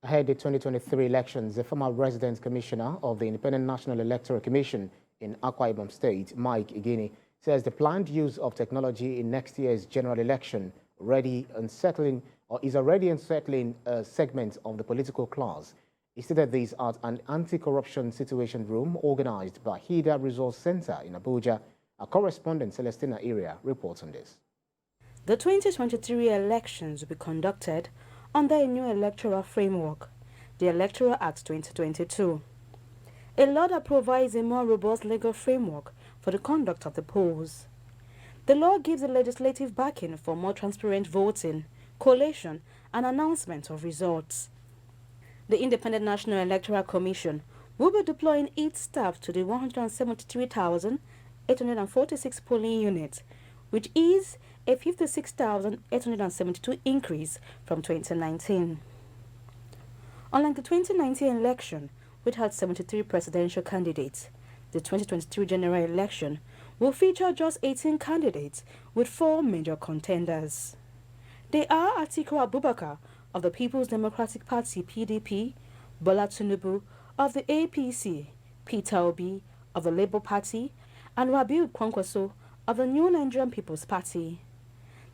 Ahead of the 2023 elections, the former resident commissioner of the Independent National Electoral Commission in Akwa Ibom State, Mike Igini, says the planned use of technology in next year's general election is already unsettling a segment of the political class. He stated this at an anti-corruption situation room organized by HIDA Resource Center in Abuja. Our correspondent Celestina Area reports on this. The 2023 elections will be conducted under a new electoral framework, the Electoral Act 2022, a law that provides a more robust legal framework for the conduct of the polls. The law gives the legislative backing for more transparent voting, collation, and announcement of results. The Independent National Electoral Commission will be deploying its staff to the 173,846 polling units, which is a 56,872 increase from 2019. Unlike the 2019 election, which had 73 presidential candidates, the 2023 general election will feature just 18 candidates with 4 major contenders. They are Atiku Abubakar of the People's Democratic Party (PDP), Bola Tinubu of the APC, Peter Obi of the Labour Party, and Rabiu Kwankwaso of the New Nigerian People's Party.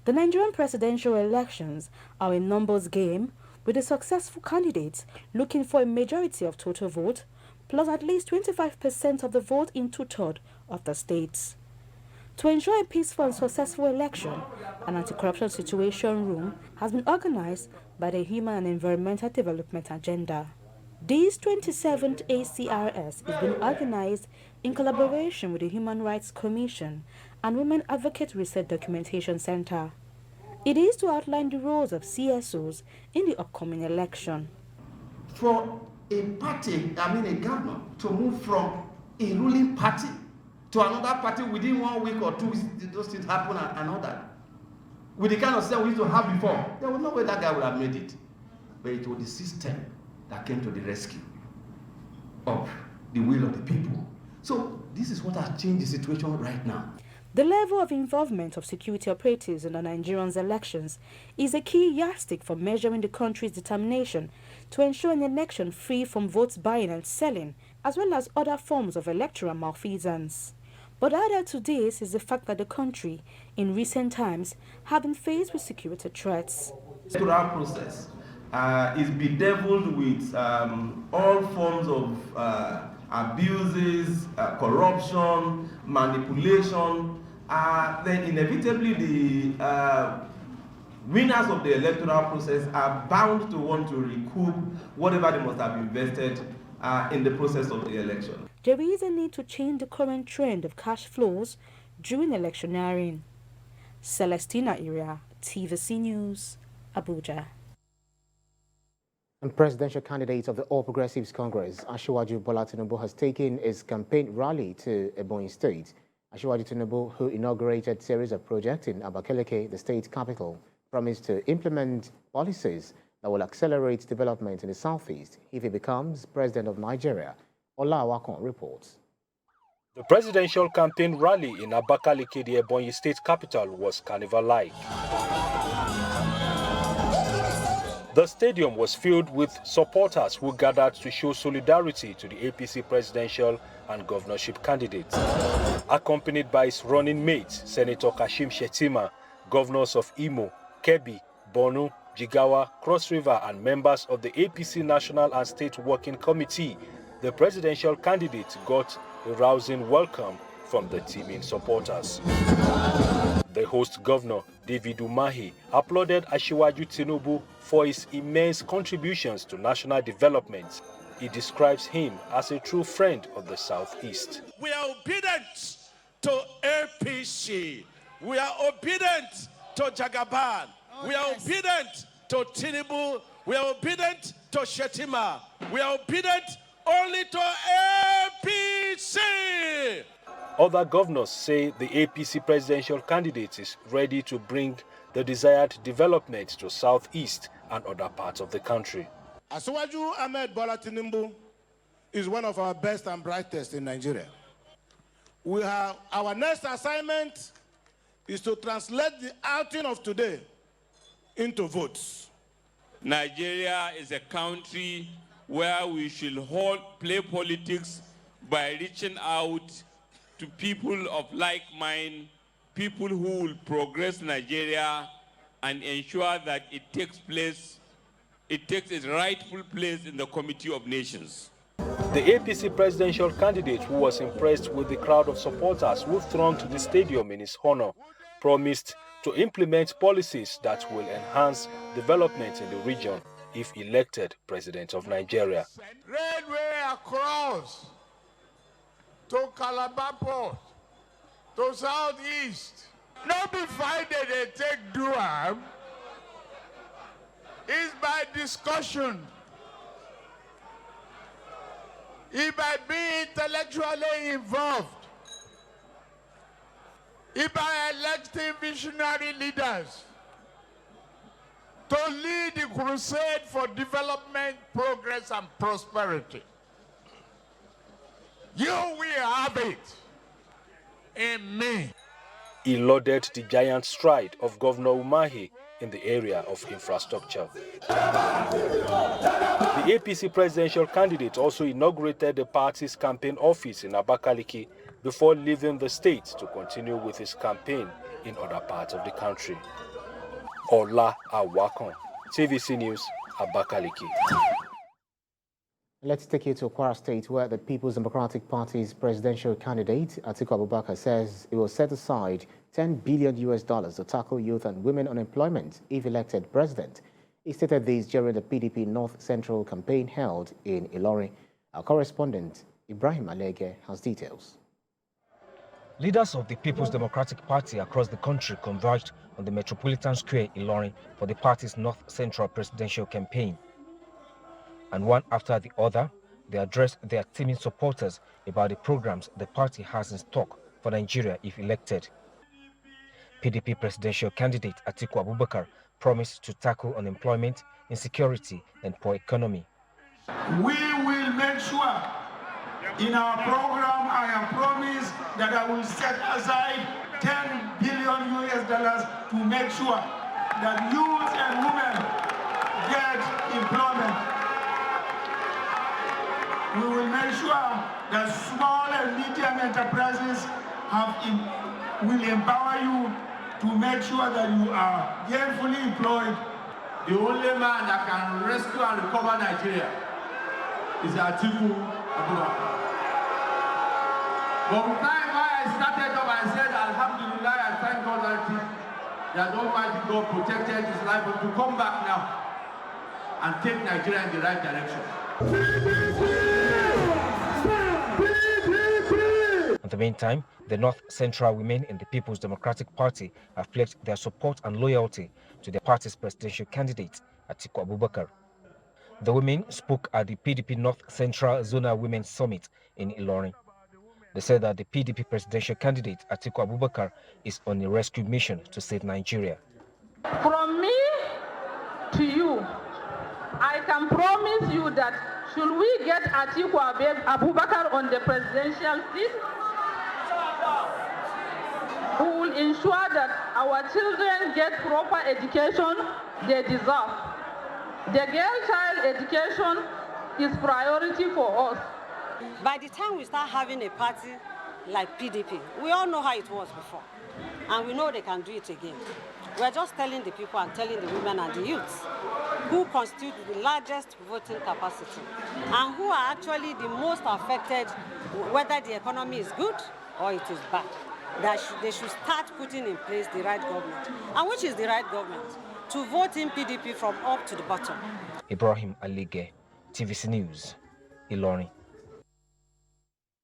The Nigerian presidential elections are a numbers game, with the successful candidates looking for a majority of total vote, plus at least 25% of the vote in 2/3 of the states. To ensure a peaceful and successful election, an anti-corruption situation room has been organized by the Human and Environmental Development Agenda. This 27th ACRS is being organized in collaboration with the Human Rights Commission and Women Advocate Research Documentation Center. It is to outline the roles of CSOs in the upcoming election. For a party, a government, to move from a ruling party to another party within 1 week or 2 weeks, those things happen and all that. With the kind of system we used to have before, there was no way that guy would have made it. But it was the system that came to the rescue of the will of the people. So this is what has changed the situation right now. The level of involvement of security operatives in the Nigerians' elections is a key yardstick for measuring the country's determination to ensure an election free from votes buying and selling, as well as other forms of electoral malfeasance. But added to this is the fact that the country, in recent times, have been faced with security threats. The electoral process is bedeviled with all forms of abuses, corruption, manipulation. Then inevitably the winners of the electoral process are bound to want to recoup whatever they must have invested in the process of the election. There is a need to change the current trend of cash flows during electioneering. Celestina Area, TVC News, Abuja. And presidential candidate of the All Progressives Congress, Asiwaju Bola Tinubu, has taken his campaign rally to Ebonyi State. Asiwaju Tinubu, who inaugurated a series of projects in Abakaliki, the state capital, promised to implement policies that will accelerate development in the southeast if he becomes president of Nigeria. Ola Awakon reports. The presidential campaign rally in Abakaliki, the Ebonyi State capital, was carnival-like. The stadium was filled with supporters who gathered to show solidarity to the APC presidential and governorship candidates. Accompanied by his running mates, Senator Kashim Shettima, governors of Imo, Kebbi, Borno, Jigawa, Cross River, and members of the APC National and State Working Committee, the presidential candidate got a rousing welcome from the teaming supporters. The host governor, David Umahi, applauded Asiwaju Tinubu for his immense contributions to national development. He describes him as a true friend of the Southeast. We are obedient to APC. We are obedient to Jagaban. We are obedient to Tinubu. We are obedient to Shettima. We are obedient only to APC. Other governors say the APC presidential candidate is ready to bring the desired development to Southeast and other parts of the country. Asiwaju Ahmed Bola Tinubu is one of our best and brightest in Nigeria. Our next assignment is to translate the outing of today into votes. Nigeria is a country where we should play politics by reaching out to people of like mind, people who will progress Nigeria and ensure that it takes its rightful place in the Committee of Nations. The APC presidential candidate, who was impressed with the crowd of supporters who thronged to the stadium in his honor, promised to implement policies that will enhance development in the region if elected president of Nigeria. Railway across to Calabar Port, to Southeast. Not be Friday they take Durham. It's by discussion. It by being intellectually involved. It by electing visionary leaders to lead the crusade for development, progress, and prosperity. You will have it in me. He lauded the giant stride of Governor Umahi in the area of infrastructure. The APC presidential candidate also inaugurated the party's campaign office in Abakaliki before leaving the state to continue with his campaign in other parts of the country. Ola Awakon, TVC News, Abakaliki. Let's take you to Kwara State, where the People's Democratic Party's presidential candidate, Atiku Abubakar, says it will set aside $10 billion to tackle youth and women unemployment if elected president. He stated this during the PDP North Central campaign held in Ilorin. Our correspondent, Ibrahim Alege, has details. Leaders of the People's Democratic Party across the country converged on the Metropolitan Square, Ilorin, for the party's North Central presidential campaign. And one after the other, they addressed their teaming supporters about the programs the party has in stock for Nigeria if elected. PDP presidential candidate Atiku Abubakar promised to tackle unemployment, insecurity, and poor economy. We will make sure in our program, I have promised that I will set aside $10 billion to make sure that youth and women get employment. We will make sure that small and medium enterprises will empower you to make sure that you are gainfully employed. The only man that can rescue and recover Nigeria is Atiku Abubakar. But the time I started up, I said, Alhamdulillah, I thank God that Almighty God protected his life, but to come back now and take Nigeria in the right direction. At the meantime, the North Central women in the People's Democratic Party have pledged their support and loyalty to their party's presidential candidate, Atiku Abubakar. The women spoke at the PDP North Central Zonal Women's Summit in Ilorin. They said that the PDP presidential candidate, Atiku Abubakar, is on a rescue mission to save Nigeria. From me to you, I can promise you that should we get Atiku Abubakar on the presidential seat, we will ensure that our children get proper education they deserve. The girl child education is priority for us. By the time we start having a party like PDP, we all know how it was before, and we know they can do it again. We're just telling the people and telling the women and the youths who constitute the largest voting capacity and who are actually the most affected, whether the economy is good or it is bad, that they should start putting in place the right government. And which is the right government? To vote in PDP from up to the bottom. Ibrahim Alige, TVC News, Ilorin.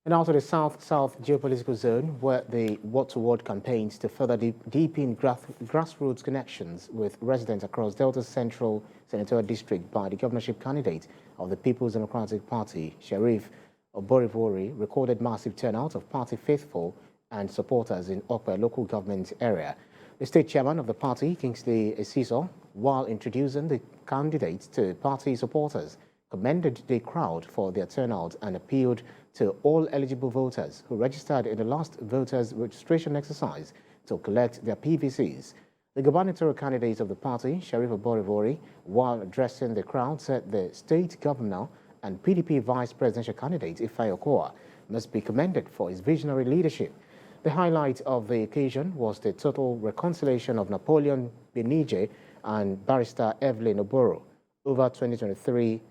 And now to the South-South geopolitical zone, where the word-to-word campaigns to further deepen grassroots connections with residents across Delta Central Senatorial District by the governorship candidate of the People's Democratic Party, Sheriff Oborivori, recorded massive turnout of party faithful and supporters in Okpa local government area. The state chairman of the party, Kingsley Esiso, while introducing the candidates to party supporters, commended the crowd for their turnout and appealed to all eligible voters who registered in the last voters registration exercise to collect their PVCs. The gubernatorial candidate of the party, Sheriff Oborevori, while addressing the crowd, said the state governor and PDP vice presidential candidate, Ifeanyi Okowa, must be commended for his visionary leadership. The highlight of the occasion was the total reconciliation of Napoleon Benije and Barrister Evelyn Oboro over 2023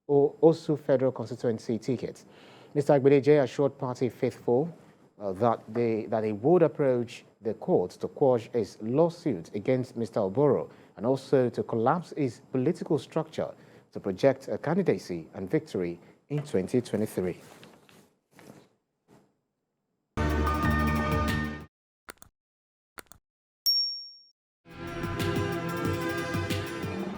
Osu Federal Constituency tickets. Mr. Agbedeje assured party faithful that they would approach the courts to quash his lawsuit against Mr. Oboro and also to collapse his political structure to project a candidacy and victory in 2023.